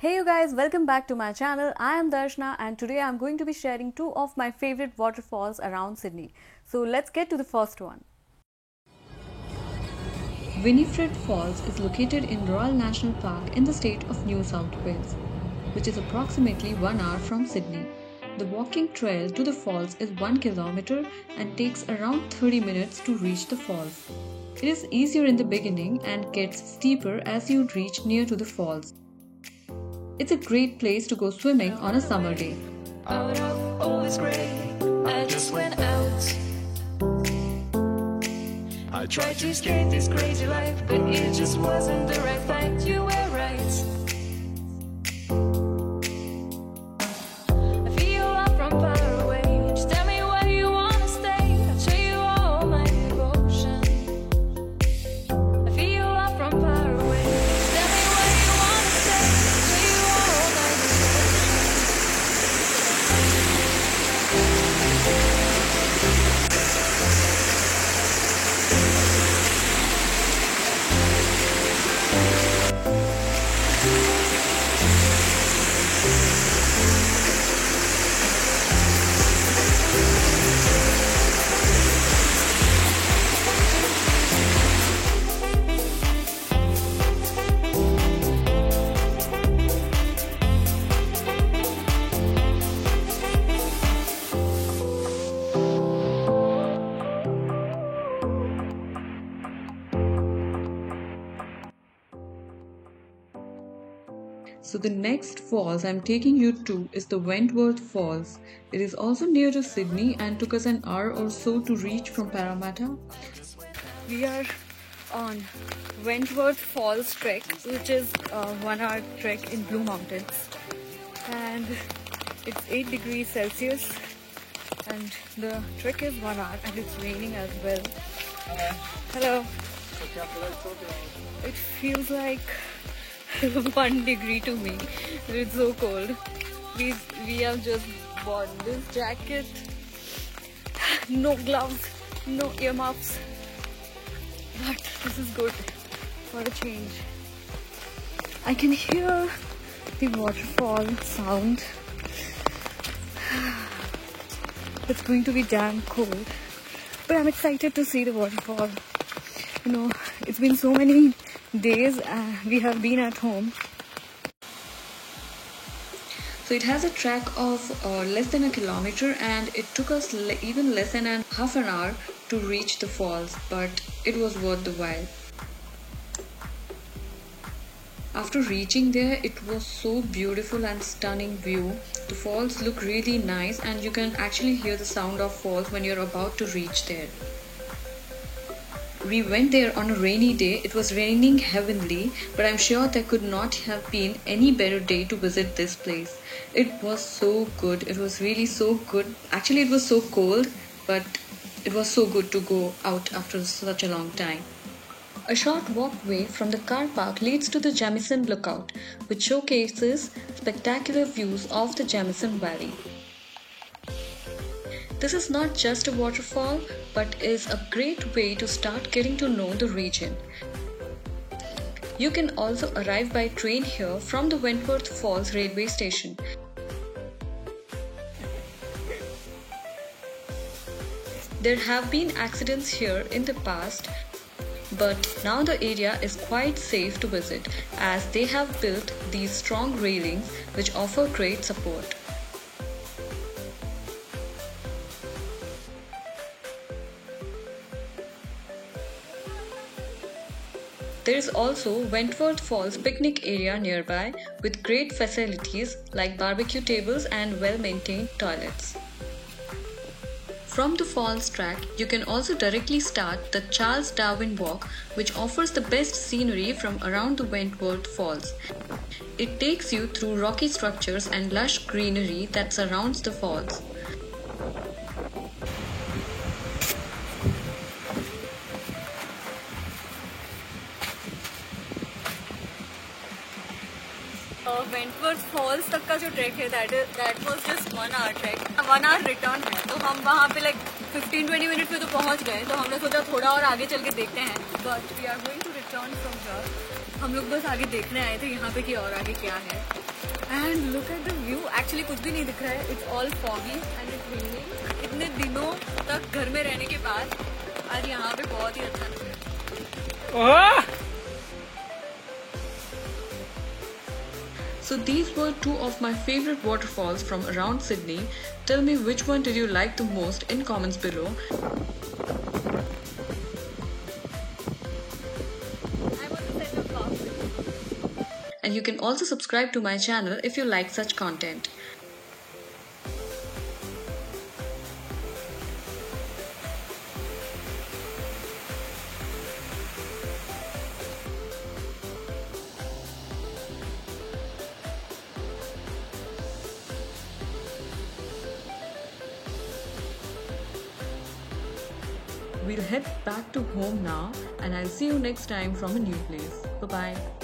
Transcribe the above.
Hey you guys, welcome back to my channel. I am Darshna and today I am going to be sharing two of my favorite waterfalls around Sydney. So let's get to the first one. Winifred Falls is located in Royal National Park in the state of New South Wales, which is approximately 1 hour from Sydney. The walking trail to the falls is 1 kilometer and takes around 30 minutes to reach the falls. It is easier in the beginning and gets steeper as you reach near to the falls. It's a great place to go swimming on a summer day. Out of all this gray, I just went out. I tried to escape this crazy life, but it just wasn't the right fight. You were right. I feel I'm from far away. Just tell me where you wanna stay. I'll show you all my devotion. I feel I'm from far away. Just tell me where you wanna stay. I'll show you all my So the next falls I'm taking you to is the Wentworth Falls. It is also near to Sydney and took us an hour or so to reach from Parramatta. We are on Wentworth Falls trek, which is a 1 hour trek in Blue Mountains. And it's 8 degrees Celsius and the trek is 1 hour and it's raining as well. Hello. It feels like 1 degree to me. It's so cold. We have just bought this jacket. No gloves, no earmuffs. But this is good for a change. I can hear the waterfall sound. It's going to be damn cold. But I'm excited to see the waterfall. You know, it's been so many days we have been at home. So it has a track of less than a kilometer and it took us even less than half an hour to reach the falls, but it was worth the while. After reaching there, it was so beautiful and stunning view. The falls look really nice and you can actually hear the sound of falls when you're about to reach there. We went there on a rainy day. It was raining heavily, but I'm sure there could not have been any better day to visit this place. It was so good. It was really so good. Actually, it was so cold, but it was so good to go out after such a long time. A short walkway from the car park leads to the Jamison Lookout, which showcases spectacular views of the Jamison Valley. This is not just a waterfall, but is a great way to start getting to know the region. You can also arrive by train here from the Wentworth Falls railway station. There have been accidents here in the past, but now the area is quite safe to visit as they have built these strong railings which offer great support. There is also Wentworth Falls picnic area nearby with great facilities like barbecue tables and well-maintained toilets. From the falls track, you can also directly start the Charles Darwin Walk, which offers the best scenery from around the Wentworth Falls. It takes you through rocky structures and lush greenery that surrounds the falls. Wentworth Falls तक का जो track है that was just 1 hour track. 1 hour return है तो हम वहाँ पे like 15-20 minute में तो पहुँच गए. तो हमने सोचा थोड़ा और आगे चल के देखते हैं. But we are going to return from here. हम लोग बस आगे देखने आए थे यहाँ पे कि और आगे क्या है. And look at the view. Actually कुछ भी नहीं दिख रहा है. It's all foggy and it's raining. इतने दिनों तक घर में रहने के बाद आज यहाँ पे बहुत ही अच्छा लग रहा है. So these were two of my favorite waterfalls from around Sydney. Tell me which one did you like the most in comments below. And you can also subscribe to my channel if you like such content. We'll head back to home now, and I'll see you next time from a new place. Bye bye.